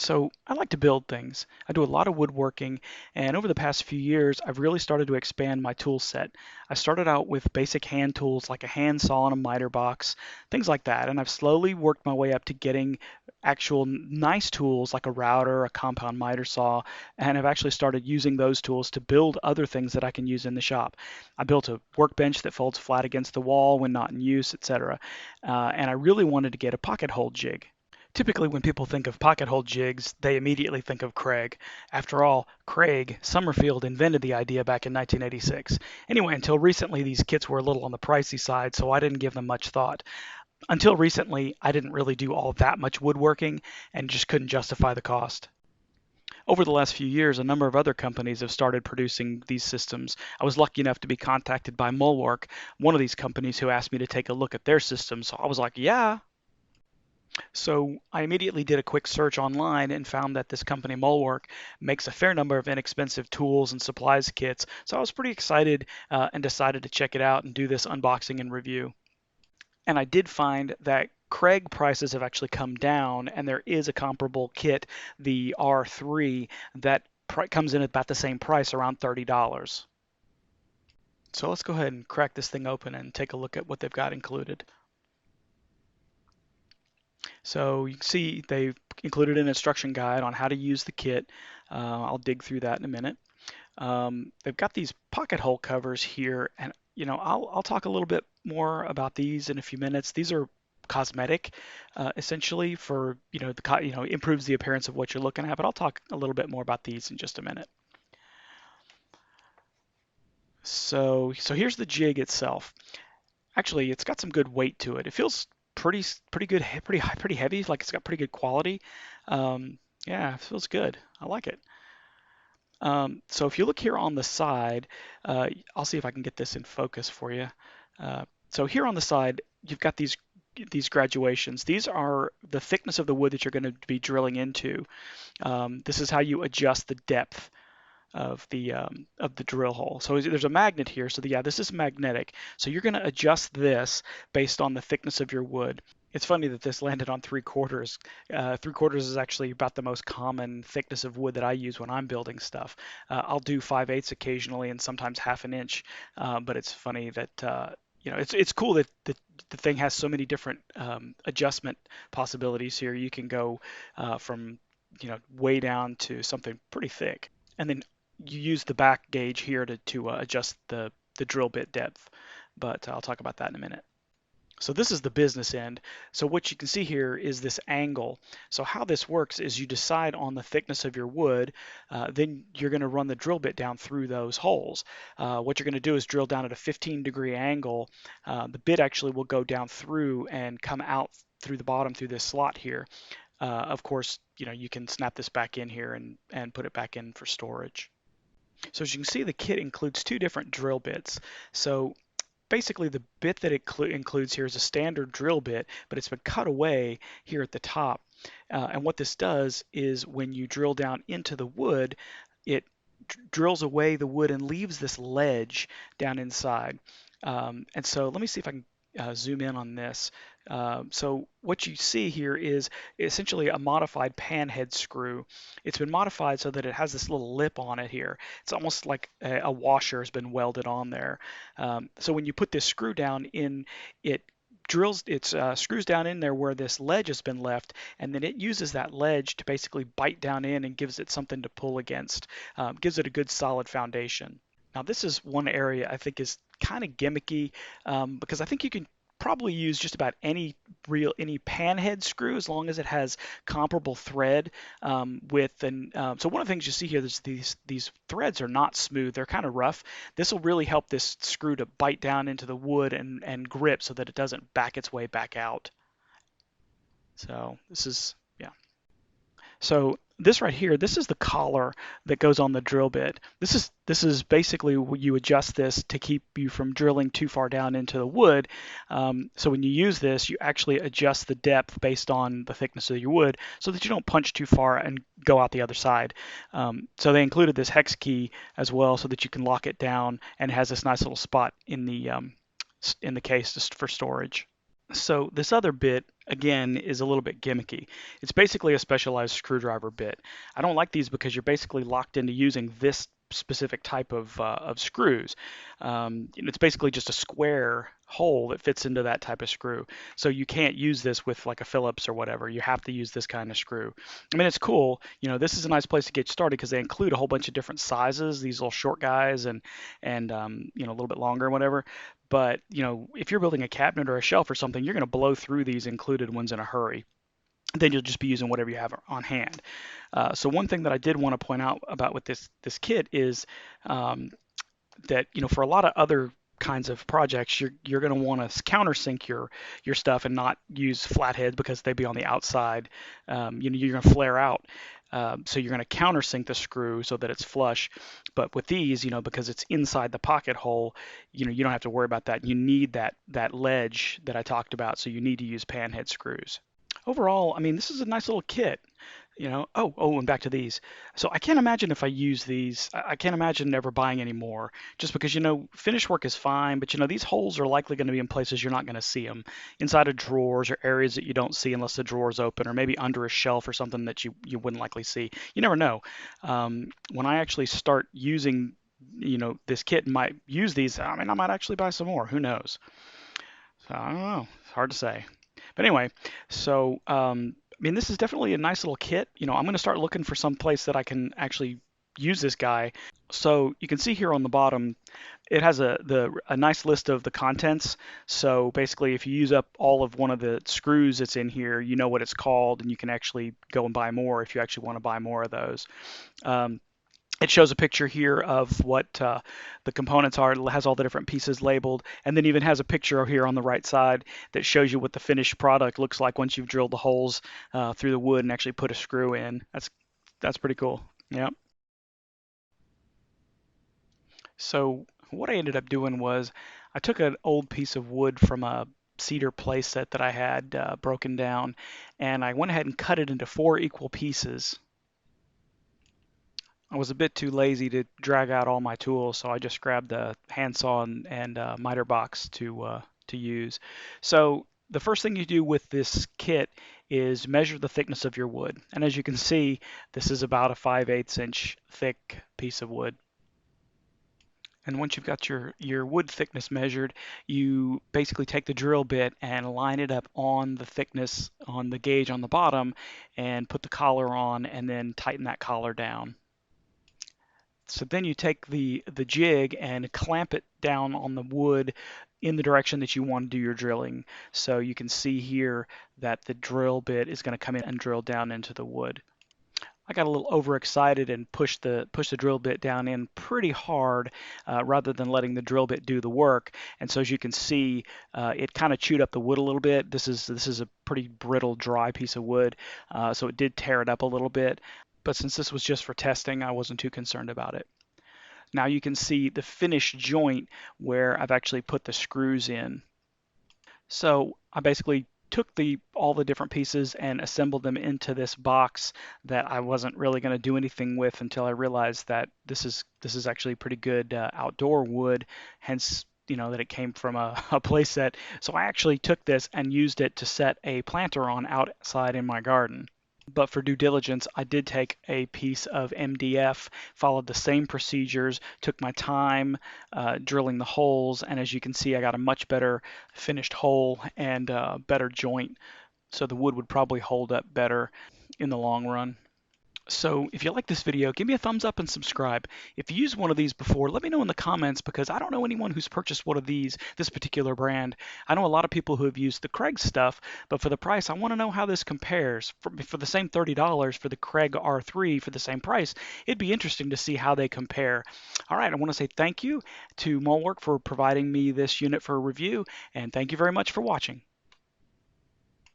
So I like to build things. I do a lot of woodworking, and over the past few years, I've really started to expand my tool set. I started out with basic hand tools like a handsaw and a miter box, things like that, and I've slowly worked my way up to getting actual nice tools like a router, a compound miter saw, and I've actually started using those tools to build other things that I can use in the shop. I built a workbench that folds flat against the wall when not in use, etc. And I really wanted to get a pocket hole jig. Typically, when people think of pocket hole jigs, they immediately think of Craig. After all, Craig Summerfield invented the idea back in 1986. Anyway, until recently, these kits were a little on the pricey side, so I didn't give them much thought. Until recently, I didn't really do all that much woodworking and just couldn't justify the cost. Over the last few years, a number of other companies have started producing these systems. I was lucky enough to be contacted by Mulwark, one of these companies, who asked me to take a look at their system. So I was like, yeah. So I immediately did a quick search online and found that this company, Mulwark, makes a fair number of inexpensive tools and supplies kits. So I was pretty excited and decided to check it out and do this unboxing and review. And I did find that Craig prices have actually come down, and there is a comparable kit, the R3, that comes in at about the same price, around $30. So let's go ahead and crack this thing open and take a look at what they've got included. So you can see they've included an instruction guide on how to use the kit. I'll dig through that in a minute. They've got these pocket hole covers here, and I'll talk a little bit more about these in a few minutes. These are cosmetic, essentially, for improves the appearance of what you're looking at. But I'll talk a little bit more about these in just a minute. So here's the jig itself. Actually, it's got some good weight to it. It feels pretty good, pretty heavy. Like it's got pretty good quality. Yeah, it feels good. I like it. So if you look here on the side, I'll see if I can get this in focus for you. So here on the side, you've got these graduations. These are the thickness of the wood that you're going to be drilling into. This is how you adjust the depth of the drill hole. So there's a magnet here. So yeah, this is magnetic. So you're going to adjust this based on the thickness of your wood. It's funny that this landed on 3/4. 3/4 is actually about the most common thickness of wood that I use when I'm building stuff. I'll do 5/8 occasionally and sometimes 1/2 inch. But it's funny that it's cool that the thing has so many different adjustment possibilities here. You can go from way down to something pretty thick, and then you use the back gauge here to adjust the drill bit depth. But I'll talk about that in a minute. So this is the business end. So what you can see here is this angle. So how this works is you decide on the thickness of your wood, then you're going to run the drill bit down through those holes. What you're going to do is drill down at a 15-degree angle. The bit actually will go down through and come out through the bottom through this slot here. Of course, you can snap this back in here and put it back in for storage. So as you can see, the kit includes two different drill bits. So basically the bit that it includes here is a standard drill bit, but it's been cut away here at the top. And what this does is when you drill down into the wood, it drills away the wood and leaves this ledge down inside. And so let me see if I can zoom in on this. So what you see here is essentially a modified pan head screw. It's been modified so that it has this little lip on it here. It's almost like a washer has been welded on there. So when you put this screw down in, it screws down in there where this ledge has been left, and then it uses that ledge to basically bite down in and gives it something to pull against. Gives it a good solid foundation. Now this is one area I think is kind of gimmicky, because I think you can probably use just about any pan head screw as long as it has comparable thread width. And so one of the things you see here is these threads are not smooth, they're kind of rough. This will really help this screw to bite down into the wood and grip so that it doesn't back its way back out. So this is, yeah. So this right here, this is the collar that goes on the drill bit. This is basically you adjust this to keep you from drilling too far down into the wood. So when you use this, you actually adjust the depth based on the thickness of your wood so that you don't punch too far and go out the other side. So they included this hex key as well so that you can lock it down, and it has this nice little spot in the case just for storage. So this other bit, again, is a little bit gimmicky. It's basically a specialized screwdriver bit. I don't like these because you're basically locked into using this specific type of screws. It's basically just a square hole that fits into that type of screw. So you can't use this with like a Phillips or whatever. You have to use this kind of screw. I mean, it's cool. This is a nice place to get started because they include a whole bunch of different sizes, these little short guys and a little bit longer and whatever. But, if you're building a cabinet or a shelf or something, you're going to blow through these included ones in a hurry. Then you'll just be using whatever you have on hand. So one thing that I did want to point out about with this kit is um, that for a lot of other kinds of projects you're going to want to countersink your stuff and not use flatheads because they'd be on the outside. You're going to flare out. So you're going to countersink the screw so that it's flush. But with these, because it's inside the pocket hole, you don't have to worry about that. You need that ledge that I talked about, so you need to use panhead screws. Overall, I mean, this is a nice little kit. And back to these. So I can't imagine if I use these, I can't imagine never buying any more just because, finish work is fine, but, these holes are likely going to be in places you're not going to see them, inside of drawers or areas that you don't see unless the drawer's open, or maybe under a shelf or something that you wouldn't likely see. You never know. When I actually start using, this kit and might use these, I mean, I might actually buy some more. Who knows? So I don't know. It's hard to say. But anyway, so I mean, this is definitely a nice little kit. I'm going to start looking for some place that I can actually use this guy. So you can see here on the bottom, it has a nice list of the contents. So basically, if you use up all of one of the screws that's in here, you know what it's called, and you can actually go and buy more if you actually want to buy more of those. Um, it shows a picture here of what the components are. It has all the different pieces labeled, and then even has a picture here on the right side that shows you what the finished product looks like once you've drilled the holes through the wood and actually put a screw in. That's pretty cool. Yeah. So what I ended up doing was I took an old piece of wood from a cedar play set that I had broken down, and I went ahead and cut it into four equal pieces. I was a bit too lazy to drag out all my tools, so I just grabbed the handsaw and miter box to use. So the first thing you do with this kit is measure the thickness of your wood. And as you can see, this is about a 5/8 inch thick piece of wood. And once you've got your wood thickness measured, you basically take the drill bit and line it up on the thickness on the gauge on the bottom and put the collar on and then tighten that collar down. So then you take the jig and clamp it down on the wood in the direction that you want to do your drilling. So you can see here that the drill bit is going to come in and drill down into the wood. I got a little overexcited and pushed the drill bit down in pretty hard rather than letting the drill bit do the work. And so as you can see, it kind of chewed up the wood a little bit. This is a pretty brittle, dry piece of wood, so it did tear it up a little bit. But since this was just for testing, I wasn't too concerned about it. Now you can see the finished joint where I've actually put the screws in. So I basically took all the different pieces and assembled them into this box that I wasn't really going to do anything with until I realized that this is actually pretty good outdoor wood, hence that it came from a place set. So I actually took this and used it to set a planter on outside in my garden. But for due diligence, I did take a piece of MDF, followed the same procedures, took my time drilling the holes, and as you can see, I got a much better finished hole and better joint. So the wood would probably hold up better in the long run. So if you like this video, give me a thumbs up and subscribe. If you used one of these before, let me know in the comments because I don't know anyone who's purchased one of this particular brand. I know a lot of people who have used the Craig stuff, but for the price, I want to know how this compares. For the same $30 for the Craig R3 for the same price, it'd be interesting to see how they compare. All right, I want to say thank you to Mulwark for providing me this unit for a review, and thank you very much for watching.